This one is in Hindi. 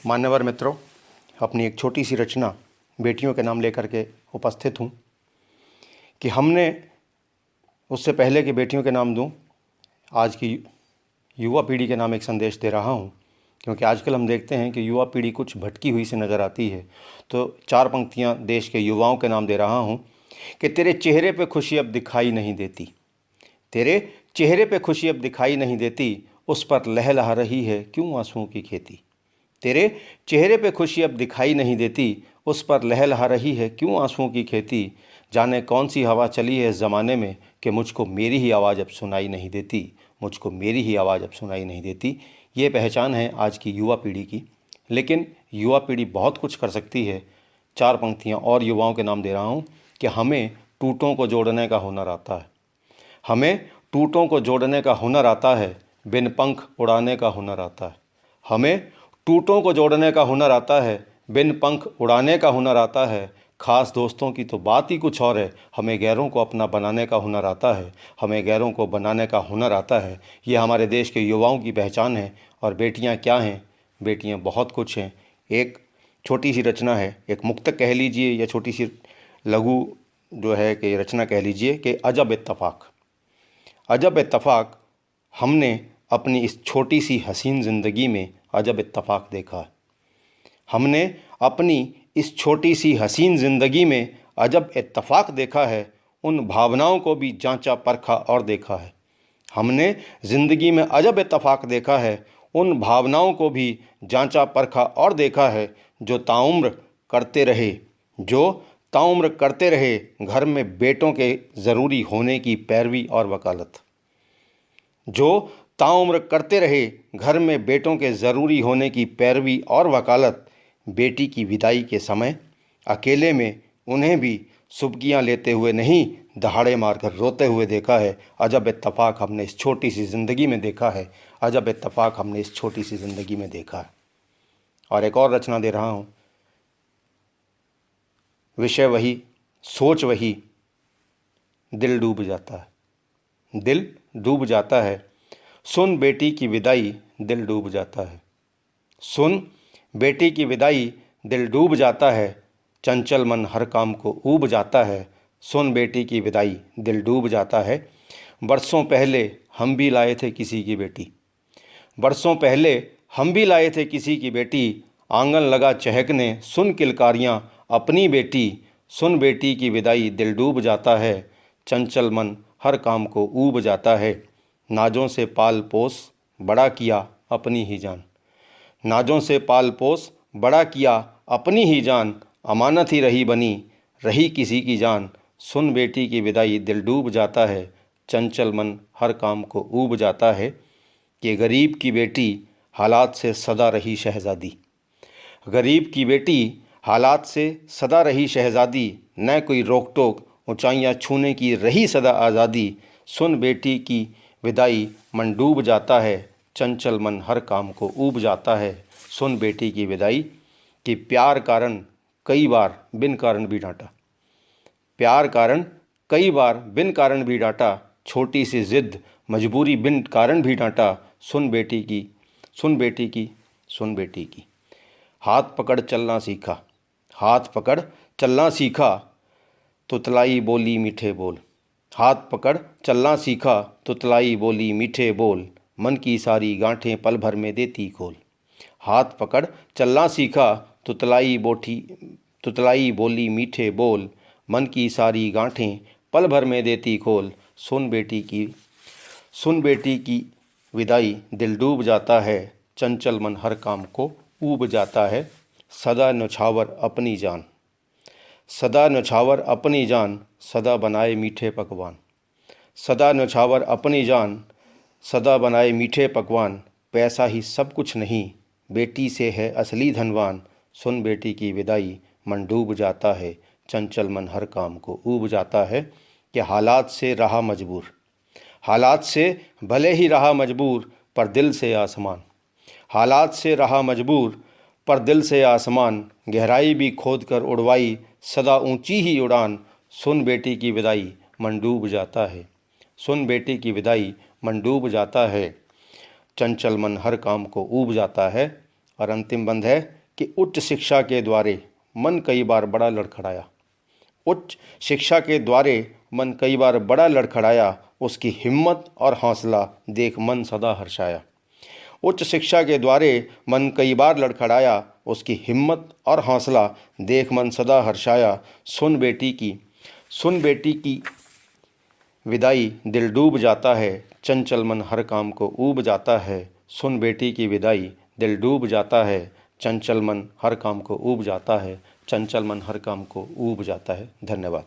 मान्यवर मित्रों, अपनी एक छोटी सी रचना बेटियों के नाम लेकर के उपस्थित हूँ कि हमने उससे पहले कि बेटियों के नाम दूँ, आज की युवा पीढ़ी के नाम एक संदेश दे रहा हूँ, क्योंकि आजकल हम देखते हैं कि युवा पीढ़ी कुछ भटकी हुई सी नज़र आती है। तो 4 पंक्तियाँ देश के युवाओं के नाम दे रहा हूँ कि तेरे चेहरे पे खुशी अब दिखाई नहीं देती, तेरे चेहरे पे खुशी अब दिखाई नहीं देती, उस पर लहलहा रही है क्यों आंसुओं की खेती। तेरे चेहरे पे खुशी अब दिखाई नहीं देती, उस पर लहलहा रही है क्यों आंसुओं की खेती। जाने कौन सी हवा चली है इस ज़माने में कि मुझको मेरी ही आवाज़ अब सुनाई नहीं देती, मुझको मेरी ही आवाज़ अब सुनाई नहीं देती। ये पहचान है आज की युवा पीढ़ी की, लेकिन युवा पीढ़ी बहुत कुछ कर सकती है। 4 पंक्तियाँ और युवाओं के नाम दे रहा हूँ कि हमें टूटों को जोड़ने का हुनर आता है, हमें टूटों को जोड़ने का हुनर आता है, बिन पंख उड़ाने का हुनर आता है। हमें टूटों को जोड़ने का हुनर आता है, बिन पंख उड़ाने का हुनर आता है। खास दोस्तों की तो बात ही कुछ और है, हमें गैरों को अपना बनाने का हुनर आता है, हमें गैरों को बनाने का हुनर आता है। ये हमारे देश के युवाओं की पहचान है। और बेटियां क्या हैं? बेटियां बहुत कुछ हैं। एक छोटी सी रचना है, एक मुक्तक कह लीजिए या छोटी सी लघु जो है कि रचना कह लीजिए कि अजब इत्तफ़ाक़। अजब इत्तफ़ाक़, हमने अपनी इस छोटी सी हसीन ज़िंदगी में अजब इत्तफ़ाक़ देखा है। हमने अपनी इस छोटी सी हसीन ज़िंदगी में अजब इत्तफ़ाक़ देखा है, उन भावनाओं को भी जांचा परखा और देखा है। हमने ज़िंदगी में अजब इत्तफ़ाक़ देखा है, उन भावनाओं को भी जांचा परखा और देखा है, जो ताउम्र करते रहे, जो ताउम्र करते रहे घर में बेटों के ज़रूरी होने की पैरवी और वकालत, जो ताउम्र करते रहे घर में बेटों के ज़रूरी होने की पैरवी और वकालत। बेटी की विदाई के समय अकेले में उन्हें भी सुबकियाँ लेते हुए नहीं, दहाड़े मारकर रोते हुए देखा है। अजब इत्तफ़ाक़ हमने इस छोटी सी ज़िंदगी में देखा है, अजब इत्तफ़ाक़ हमने इस छोटी सी ज़िंदगी में देखा है। और एक और रचना दे रहा हूँ, विषय वही, सोच वही, दिल डूब जाता है, दिल डूब जाता है। सुन बेटी की विदाई, दिल डूब जाता है। सुन बेटी की विदाई, दिल डूब जाता है। चंचल मन हर काम को ऊब जाता है। सुन बेटी की विदाई, दिल डूब जाता है। बरसों पहले हम भी लाए थे किसी की बेटी, बरसों पहले हम भी लाए थे किसी की बेटी। आंगन लगा चहकने सुन किलकारियाँ अपनी बेटी। सुन बेटी की विदाई, दिल डूब जाता है। चंचल मन हर काम को ऊब जाता है। नाजों से पाल पोस बड़ा किया अपनी ही जान, नाजों से पाल पोस बड़ा किया अपनी ही जान। अमानत ही रही बनी, रही किसी की जान। सुन बेटी की विदाई, दिल डूब जाता है। चंचल मन हर काम को ऊब जाता है। कि गरीब की बेटी हालात से सदा रही शहज़ादी, गरीब की बेटी हालात से सदा रही शहज़ादी। न कोई रोक टोक ऊंचाइयां छूने की रही सदा आज़ादी। सुन बेटी की विदाई, मन डूब जाता है। चंचल मन हर काम को ऊब जाता है। सुन बेटी की विदाई कि प्यार कारण कई बार बिन कारण भी डांटा, प्यार कारण कई बार बिन कारण भी डांटा। छोटी सी जिद मजबूरी बिन कारण भी डांटा। सुन बेटी की, सुन बेटी की, सुन बेटी की। हाथ पकड़ चलना सीखा, हाथ पकड़ चलना सीखा, तुतलाई बोली मीठे बोल। हाथ पकड़ चलना सीखा, तुतलाई बोली मीठे बोल। मन की सारी गांठें पल भर में देती खोल। हाथ पकड़ चलना सीखा, तुतलाई बोली मीठे बोल। मन की सारी गांठें पल भर में देती खोल। सुन बेटी की, सुन बेटी की विदाई, दिल डूब जाता है। चंचल मन हर काम को ऊब जाता है। सदा न्योछावर अपनी जान, सदा न्योछावर अपनी जान, सदा बनाए मीठे पकवान। सदा न्योछावर अपनी जान, सदा बनाए मीठे पकवान। पैसा ही सब कुछ नहीं, बेटी से है असली धनवान। सुन बेटी की विदाई, मन डूब जाता है। चंचल मन हर काम को ऊब जाता है। कि हालात से रहा मजबूर, हालात से भले ही रहा मजबूर, पर दिल से आसमान। हालात से रहा मजबूर, पर दिल से आसमान। गहराई भी खोद कर उड़वाई, सदा ऊंची ही उड़ान। सुन बेटी की विदाई, मन डूब जाता है। सुन बेटी की विदाई, मन डूब जाता है। चंचल मन हर काम को ऊब जाता है। और अंतिम बंद है कि उच्च शिक्षा के द्वारे मन कई बार बड़ा लड़खड़ाया। उच्च शिक्षा के द्वारे मन कई बार बड़ा लड़खड़ाया, उसकी हिम्मत और हौसला देख मन सदा हर्षाया। उच्च शिक्षा के द्वारे मन कई बार लड़खड़ाया, उसकी हिम्मत और हौसला देख मन सदा हर्षाया। सुन बेटी की विदाई दिल डूब जाता है, चंचल मन हर काम को ऊब जाता है। सुन बेटी की विदाई दिल डूब जाता है, चंचल मन हर काम को ऊब जाता है। चंचल मन हर काम को ऊब जाता है। धन्यवाद।